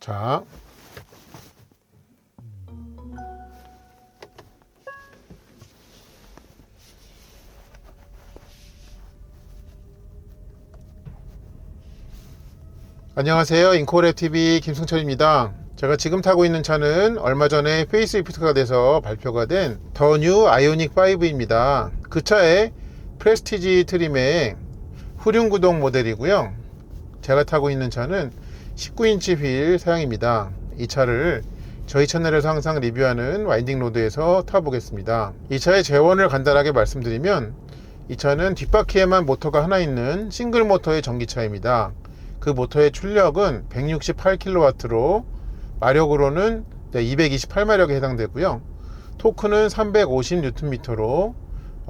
자, 안녕하세요. 인코레TV 김승철입니다. 제가 지금 타고 있는 차는 얼마 전에 페이스리프트가 돼서 발표가 된 더 뉴 아이오닉 5입니다. 그 차의 프레스티지 트림의 후륜구동 모델이고요. 제가 타고 있는 차는 19인치 휠 사양입니다. 이 차를 저희 채널에서 항상 리뷰하는 와인딩 로드에서 타보겠습니다. 이 차의 재원을 간단하게 말씀드리면, 이 차는 뒷바퀴에만 모터가 하나 있는 싱글 모터의 전기차입니다. 그 모터의 출력은 168kW로 마력으로는 228마력에 해당되고요. 토크는 350Nm로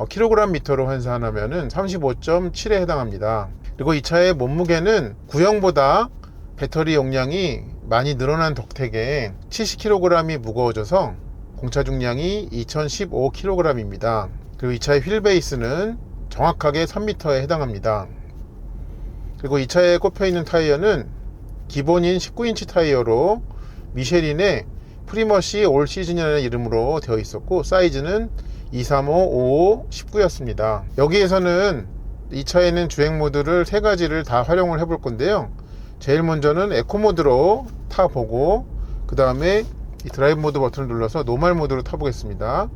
kgm로 환산하면 35.7에 해당합니다. 그리고 이 차의 몸무게는 구형보다 배터리 용량이 많이 늘어난 덕택에 70kg이 무거워져서 공차 중량이 2015kg입니다. 그리고 이 차의 휠 베이스는 정확하게 3m에 해당합니다. 그리고 이 차에 꼽혀있는 타이어는 기본인 19인치 타이어로 미쉐린의 프리머시 올 시즌이라는 이름으로 되어 있었고, 사이즈는 235, 55, 19였습니다. 여기에서는 이 차에는 주행 모드를 세 가지를 다 활용을 해볼 건데요. 제일 먼저는 에코 모드로 타보고, 그 다음에 이 드라이브 모드 버튼을 눌러서 노멀 모드로 타보겠습니다.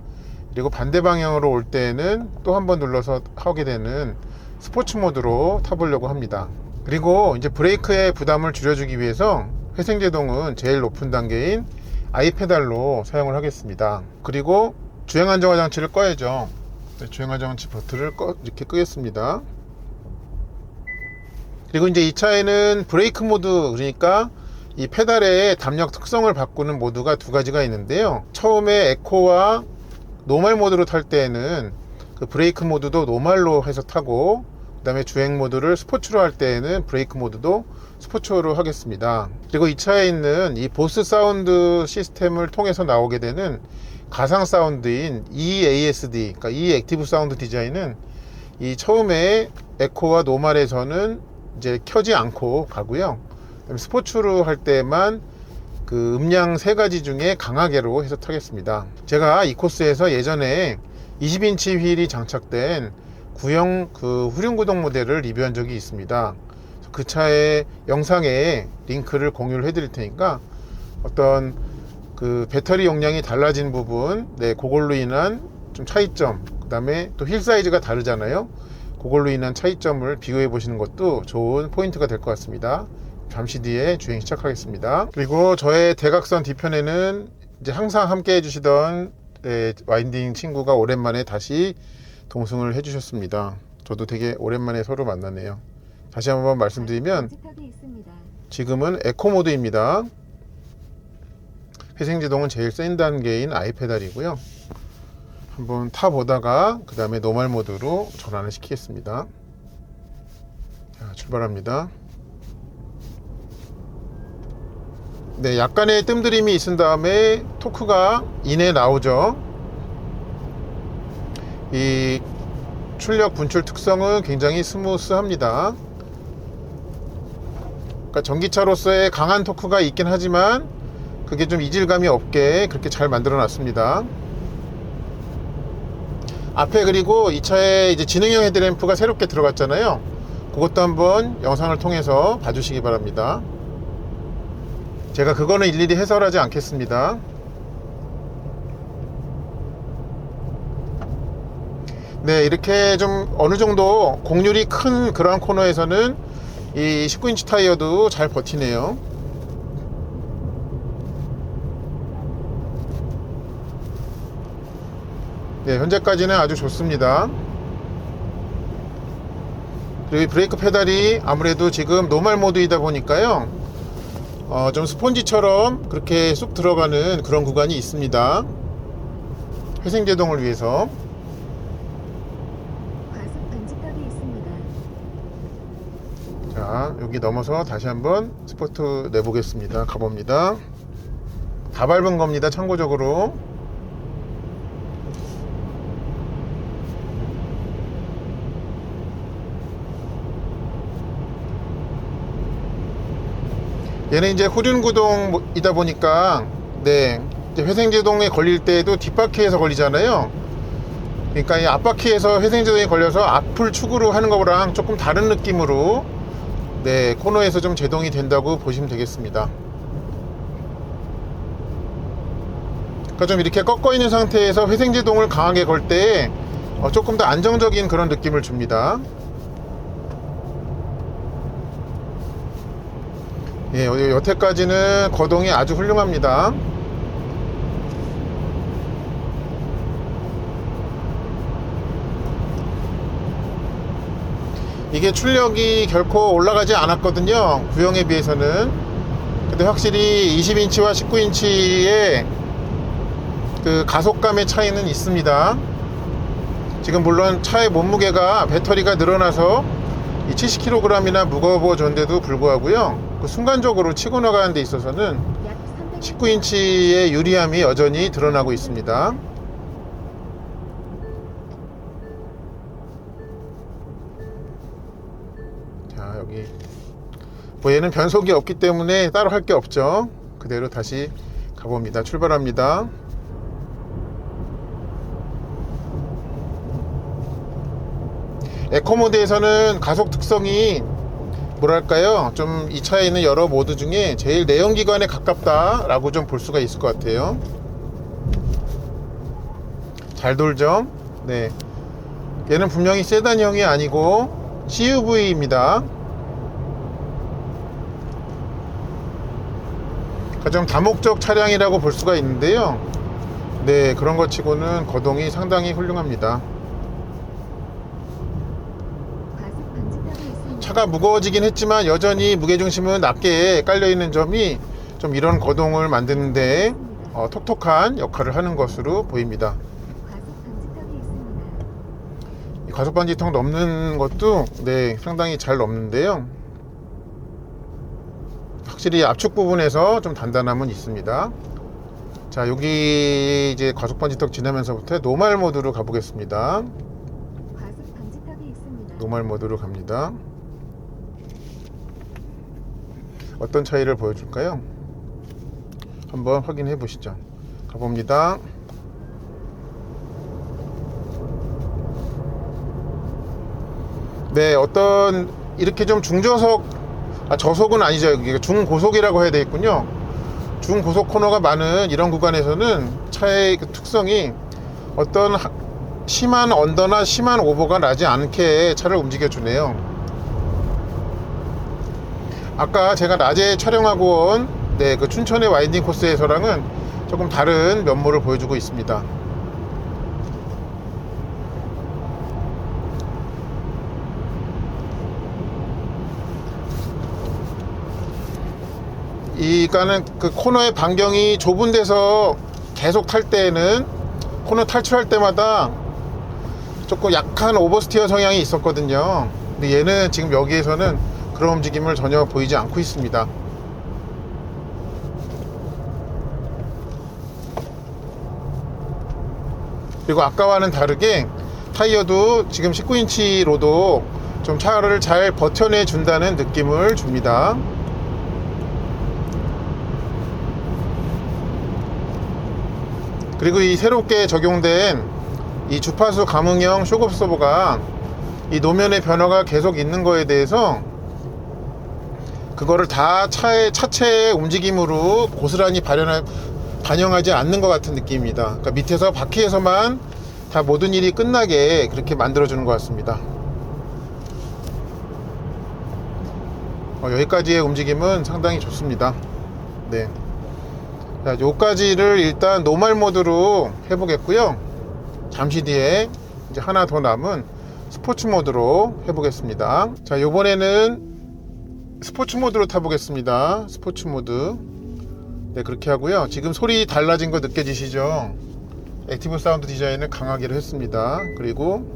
그리고 반대 방향으로 올 때는 또 한 번 눌러서 하게 되는 스포츠 모드로 타보려고 합니다. 그리고 이제 브레이크의 부담을 줄여주기 위해서 회생제동은 제일 높은 단계인 아이페달로 사용을 하겠습니다. 그리고 주행안정화 장치를 꺼야죠. 주행안정화 장치 버튼을 이렇게 끄겠습니다. 그리고 이제 이 차에는 브레이크 모드, 그러니까 이 페달의 담력 특성을 바꾸는 모드가 두 가지가 있는데요. 처음에 에코와 노멀 모드로 탈 때에는 그 브레이크 모드도 노멀로 해서 타고, 그 다음에 주행 모드를 스포츠로 할 때에는 브레이크 모드도 스포츠로 하겠습니다. 그리고 이 차에 있는 이 보스 사운드 시스템을 통해서 나오게 되는 가상 사운드인 EASD, 그러니까 E 액티브 사운드 디자인은 이 처음에 에코와 노멀에서는 이제 켜지 않고 가고요. 그다음에 스포츠로 할 때만 그 음량 세 가지 중에 강하게로 해서 타겠습니다. 제가 이 코스에서 예전에 20인치 휠이 장착된 구형 그 후륜구동 모델을 리뷰한 적이 있습니다. 그 차의 영상에 링크를 공유를 해 드릴 테니까 어떤 그 배터리 용량이 달라진 부분, 그걸로 인한 좀 차이점, 그 다음에 또 휠 사이즈가 다르잖아요. 그걸로 인한 차이점을 비교해 보시는 것도 좋은 포인트가 될 것 같습니다. 잠시 뒤에 주행 시작하겠습니다. 그리고 저의 대각선 뒤편에는 이제 항상 함께 해주시던 와인딩 친구가 오랜만에 다시 동승을 해주셨습니다. 저도 되게 오랜만에 서로 만나네요. 다시 한번 말씀드리면, 지금은 에코 모드입니다. 회생제동은 제일 센 단계인 아이페달이고요. 한번 타보다가 그 다음에 노멀 모드로 전환을 시키겠습니다. 자, 출발합니다. 네, 약간의 뜸들임이 있은 다음에 토크가 이내 나오죠. 이 출력 분출 특성은 굉장히 스무스합니다. 그러니까 전기차로서의 강한 토크가 있긴 하지만 그게 좀 이질감이 없게 그렇게 잘 만들어 놨습니다. 앞에 그리고 이 차에 이제 지능형 헤드램프가 새롭게 들어갔잖아요. 그것도 한번 영상을 통해서 봐주시기 바랍니다. 제가 그거는 일일이 해설하지 않겠습니다. 네, 이렇게 좀 어느 정도 곡률이 큰 그런 코너에서는 이 19인치 타이어도 잘 버티네요. 네, 현재까지는 아주 좋습니다. 그리고 브레이크 페달이 아무래도 지금 노멀 모드이다 보니까요, 좀 스폰지처럼 그렇게 쑥 들어가는 그런 구간이 있습니다. 회생제동을 위해서. 자, 여기 넘어서 다시 한번 스포트 내보겠습니다. 가봅니다. 다 밟은 겁니다, 참고적으로. 얘는 이제 후륜구동이다 보니까 네, 이제 회생제동에 걸릴 때에도 뒷바퀴에서 걸리잖아요. 그러니까 이 앞바퀴에서 회생제동에 걸려서 앞을 축으로 하는 거랑 조금 다른 느낌으로 네, 코너에서 좀 제동이 된다고 보시면 되겠습니다. 그러니까 좀 이렇게 꺾어 있는 상태에서 회생제동을 강하게 걸 때 조금 더 안정적인 그런 느낌을 줍니다. 예, 여태까지는 거동이 아주 훌륭합니다. 이게 출력이 결코 올라가지 않았거든요, 구형에 비해서는. 근데 확실히 20인치와 19인치의 그 가속감의 차이는 있습니다. 지금 물론 차의 몸무게가 배터리가 늘어나서 이 70kg이나 무거워졌는데도 불구하고요, 그 순간적으로 치고 나가는 데 있어서는 19인치의 유리함이 여전히 드러나고 있습니다. 자, 여기 뭐 얘는 변속이 없기 때문에 따로 할 게 없죠. 그대로 다시 가봅니다. 출발합니다. 에코모드에서는 가속 특성이 뭐랄까요, 좀 이 차에 있는 여러 모드 중에 제일 내연기관에 가깝다 라고 좀 볼 수가 있을 것 같아요. 잘 돌죠. 네, 얘는 분명히 세단형이 아니고 CUV입니다. 그러니까 좀 다목적 차량이라고 볼 수가 있는데요, 네, 그런 것 치고는 거동이 상당히 훌륭합니다. 차가 무거워지긴 했지만 여전히 무게중심은 낮게 깔려있는 점이 좀 이런 거동을 만드는데 톡톡한 역할을 하는 것으로 보입니다. 이 과속방지턱 넘는 것도 네, 상당히 잘 넘는데요, 확실히 압축 부분에서 좀 단단함은 있습니다. 자, 여기 이제 과속방지턱 지나면서부터 노말 모드로 가보겠습니다. 노말 모드로 갑니다. 어떤 차이를 보여줄까요? 한번 확인해 보시죠. 가봅니다. 네, 어떤 이렇게 좀 중저속, 저속은 아니죠. 이게 중고속이라고 해야 되겠군요. 중고속 코너가 많은 이런 구간에서는 차의 그 특성이 어떤 심한 언더나 심한 오버가 나지 않게 차를 움직여 주네요. 아까 제가 낮에 촬영하고 온 네, 그 춘천의 와인딩 코스에서랑은 조금 다른 면모를 보여주고 있습니다. 이가는 그 코너의 반경이 좁은 데서 계속 탈 때에는 코너 탈출할 때마다 조금 약한 오버스티어 성향이 있었거든요. 근데 얘는 지금 여기에서는 그런 움직임을 전혀 보이지 않고 있습니다. 그리고 아까와는 다르게 타이어도 지금 19인치로도 좀 차를 잘 버텨내 준다는 느낌을 줍니다. 그리고 이 새롭게 적용된 이 주파수 감응형 쇼크업서버가 이 노면의 변화가 계속 있는 거에 대해서 그거를 다 차체의 움직임으로 고스란히 반영하지 않는 것 같은 느낌입니다. 그러니까 밑에서 바퀴에서만 다 모든 일이 끝나게 그렇게 만들어주는 것 같습니다. 여기까지의 움직임은 상당히 좋습니다. 네. 자, 요까지를 일단 노멀 모드로 해보겠고요. 잠시 뒤에 이제 하나 더 남은 스포츠 모드로 해보겠습니다. 자, 요번에는 스포츠 모드로 타보겠습니다. 스포츠 모드. 네, 그렇게 하고요. 지금 소리 달라진 거 느껴지시죠? 액티브 사운드 디자인을 강하게로 했습니다. 그리고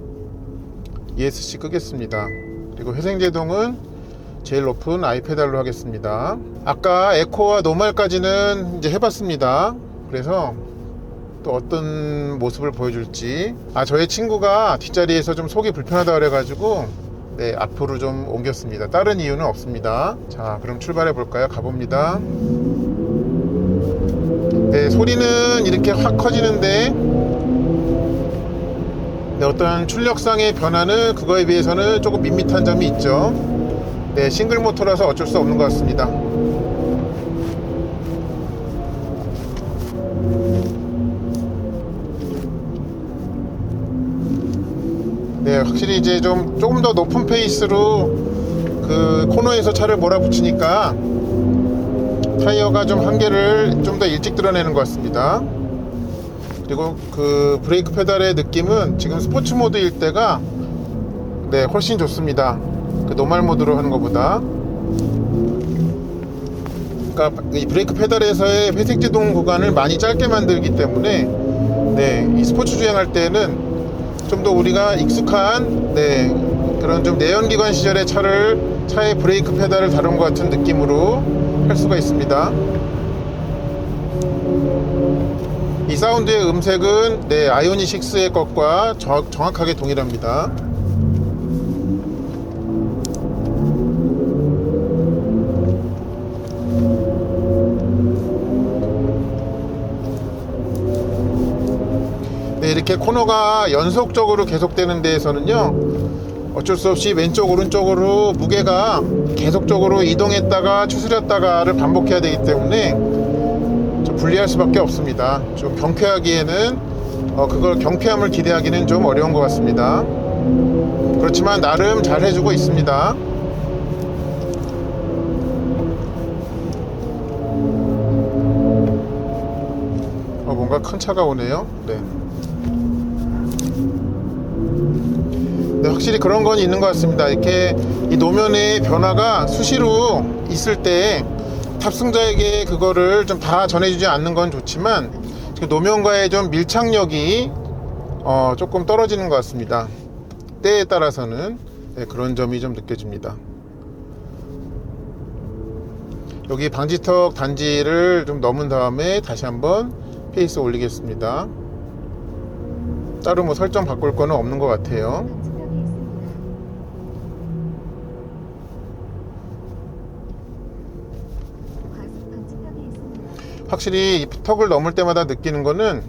ESC 끄겠습니다. 그리고 회생제동은 제일 높은 I 페달로 하겠습니다. 아까 에코와 노멀까지는 이제 해봤습니다. 그래서 또 어떤 모습을 보여줄지. 저의 친구가 뒷자리에서 좀 속이 불편하다 그래가지고 네, 앞으로 좀 옮겼습니다. 다른 이유는 없습니다. 자, 그럼 출발해 볼까요? 가봅니다. 네, 소리는 이렇게 확 커지는데 네, 어떤 출력상의 변화는 그거에 비해서는 조금 밋밋한 점이 있죠. 네, 싱글 모터라서 어쩔 수 없는 것 같습니다. 네, 확실히 이제 조금 더 높은 페이스로 그 코너에서 차를 몰아붙이니까 타이어가 좀 한계를 좀 더 일찍 드러내는 것 같습니다. 그리고 그 브레이크 페달의 느낌은 지금 스포츠 모드일 때가 네, 훨씬 좋습니다. 그 노멀 모드로 하는 것보다. 그러니까 이 브레이크 페달에서의 회색 제동 구간을 많이 짧게 만들기 때문에 네, 이 스포츠 주행할 때는 좀 더 우리가 익숙한 네, 그런 좀 내연기관 시절의 차의 브레이크 페달을 다룬 것 같은 느낌으로 할 수가 있습니다. 이 사운드의 음색은 네, 아이오닉 6의 것과 정확하게 동일합니다. 네, 이렇게 코너가 연속적으로 계속되는 데에서는요, 어쩔 수 없이 왼쪽 오른쪽으로 무게가 계속적으로 이동했다가 추스렸다가를 반복해야 되기 때문에 좀 불리할 수밖에 없습니다. 좀 경쾌하기에는 그걸 경쾌함을 기대하기는 좀 어려운 것 같습니다. 그렇지만 나름 잘 해주고 있습니다. 뭔가 큰 차가 오네요. 네. 네, 확실히 그런 건 있는 것 같습니다. 이렇게 이 노면의 변화가 수시로 있을 때 탑승자에게 그거를 좀 다 전해주지 않는 건 좋지만 노면과의 좀 밀착력이 조금 떨어지는 것 같습니다. 때에 따라서는 네, 그런 점이 좀 느껴집니다. 여기 방지턱 단지를 좀 넘은 다음에 다시 한번 페이스 올리겠습니다. 따로 뭐 설정 바꿀 거는 없는 것 같아요. 확실히 이 턱을 넘을 때마다 느끼는 거는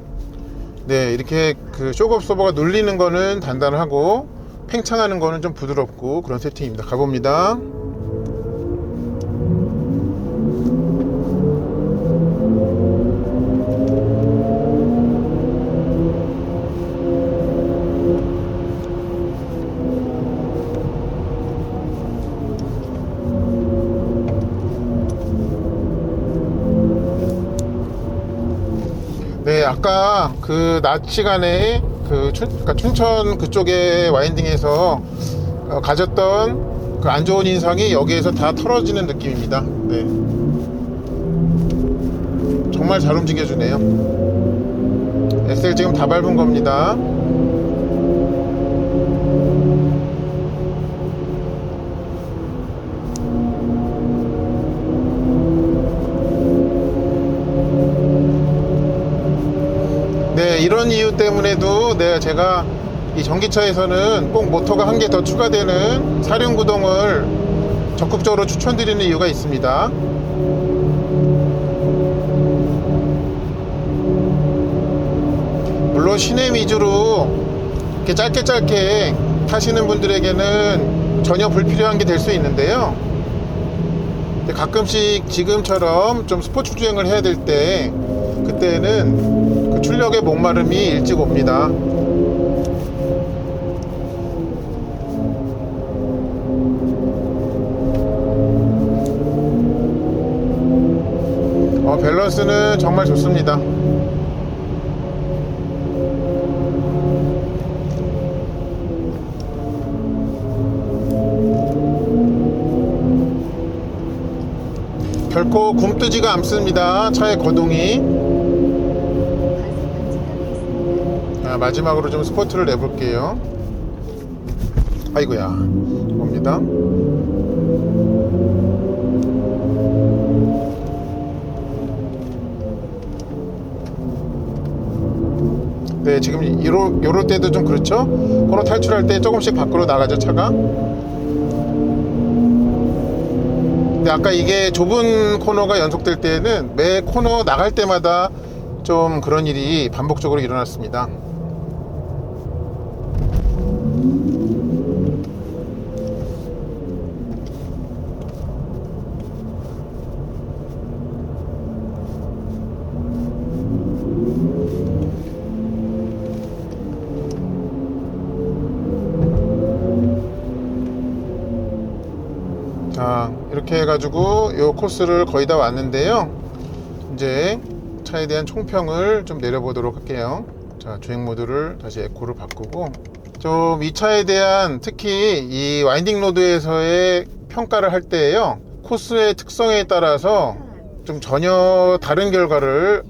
네, 이렇게 그 쇼크업소버가 눌리는 거는 단단하고 팽창하는 거는 좀 부드럽고 그런 세팅입니다. 가봅니다. 네, 아까 그 낮 시간에 그러니까 춘천 그쪽의 와인딩에서 가졌던 그 안 좋은 인상이 여기에서 다 털어지는 느낌입니다. 네, 정말 잘 움직여주네요. 엑셀 지금 다 밟은 겁니다. 네, 이런 이유 때문에도 제가 이 전기차에서는 꼭 모터가 한 개 더 추가되는 사륜구동을 적극적으로 추천드리는 이유가 있습니다. 물론 시내 위주로 이렇게 짧게 타시는 분들에게는 전혀 불필요한 게 될 수 있는데요, 가끔씩 지금처럼 좀 스포츠 주행을 해야 될 때 그때는 그 출력의 목마름이 일찍 옵니다. 밸런스는 정말 좋습니다. 결코 굼뜨지가 않습니다. 차의 거동이. 마지막으로 좀 스포트를 내볼게요. 아이고야, 옵니다. 네, 지금 요럴 때도 좀 그렇죠. 코너 탈출할 때 조금씩 밖으로 나가죠, 차가. 근데 아까 이게 좁은 코너가 연속될 때는 매 코너 나갈 때마다 좀 그런 일이 반복적으로 일어났습니다. 자, 이렇게 해가지고 이 코스를 거의 다 왔는데요. 이제 차에 대한 총평을 좀 내려보도록 할게요. 자, 주행 모드를 다시 에코로 바꾸고, 좀 이 차에 대한 특히 이 와인딩 로드에서의 평가를 할 때에요, 코스의 특성에 따라서 좀 전혀 다른 결과를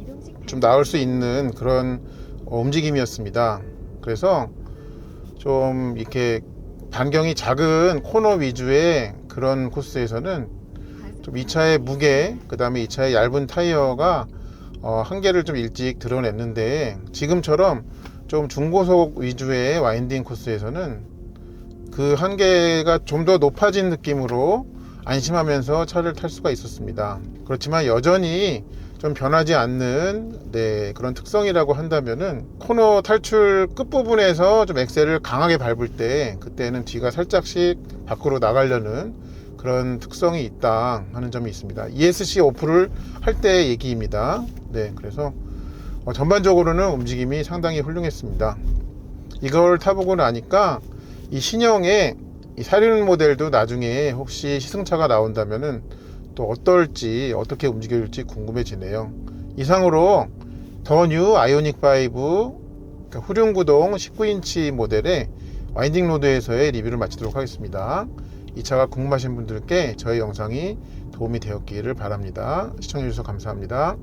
좀 나올 수 있는 그런 움직임이었습니다. 그래서 좀 이렇게 반경이 작은 코너 위주의 그런 코스에서는 좀 이 차의 무게, 그 다음에 이 차의 얇은 타이어가 한계를 좀 일찍 드러냈는데, 지금처럼 좀 중고속 위주의 와인딩 코스에서는 그 한계가 좀 더 높아진 느낌으로 안심하면서 차를 탈 수가 있었습니다. 그렇지만 여전히 좀 변하지 않는 그런 특성이라고 한다면은, 코너 탈출 끝부분에서 좀 엑셀을 강하게 밟을 때 그때는 뒤가 살짝씩 밖으로 나가려는 그런 특성이 있다 하는 점이 있습니다. ESC 오프를 할 때 얘기입니다. 그래서 전반적으로는 움직임이 상당히 훌륭했습니다. 이걸 타보고 나니까 이 신형의 이 사륜 모델도 나중에 혹시 시승차가 나온다면은 또 어떨지, 어떻게 움직여질지 궁금해지네요. 이상으로 더 뉴 아이오닉 5 후륜구동 19인치 모델의 와인딩 로드에서의 리뷰를 마치도록 하겠습니다. 이 차가 궁금하신 분들께 저희 영상이 도움이 되었기를 바랍니다. 시청해주셔서 감사합니다.